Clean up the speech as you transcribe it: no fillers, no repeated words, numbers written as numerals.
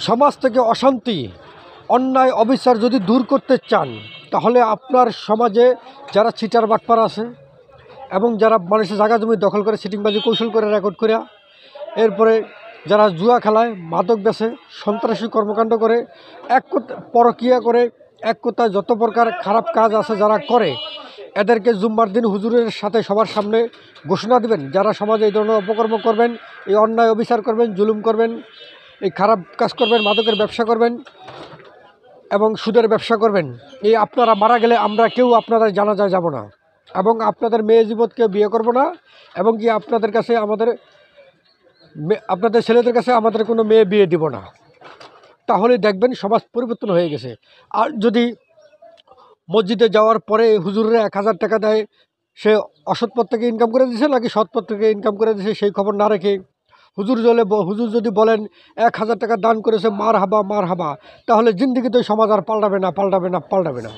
সমাজ থেকে অশান্তি, অন্যায়, অবিচার যদি দূর করতে চান, তাহলে আপনার সমাজে যারা চিটার বাটপার আছে এবং যারা মানুষের জায়গা জমি দখল করে সিটিংবাজি কৌশল করে রেকর্ড করে, এরপরে যারা জুয়া খেলায়, মাদক বেচে, সন্ত্রাসী কর্মকাণ্ড করে, পরকীয়া করে, এক কথায় যত প্রকার খারাপ কাজ আছে যারা করে, এদেরকে জুম্মার দিন হুজুরের সাথে সবার সামনে ঘোষণা দেবেন, যারা সমাজে এই ধরনের অপকর্ম করবেন, এই অন্যায় অবিচার করবেন, জুলুম করবেন, এই খারাপ কাজ করবেন, মাদকের ব্যবসা করবেন এবং সুদের ব্যবসা করবেন, এই আপনারা মারা গেলে আমরা কেউ আপনাদের জানাজায় যাব না এবং আপনাদের মেয়ে জীবতকে বিয়ে করব না এবং কি আপনাদের কাছে আপনাদের ছেলেদের কাছে আমাদের কোনো মেয়ে বিয়ে দিব না। তাহলে দেখবেন সমাজ পরিবর্তন হয়ে গেছে। আর যদি মসজিদে যাওয়ার পরে হুজুররা 1000 টাকা দেয়, সে অসৎ পথ থেকে ইনকাম করে দিছে নাকি সৎ পথ থেকে ইনকাম করে দিছে সেই খবর না রেখে হুজুর যদি বলেন 1000 টাকা দান করেছে মার হাবা, তাহলে জিন্দিগিতে সমাজ আর পাল্টাবে না।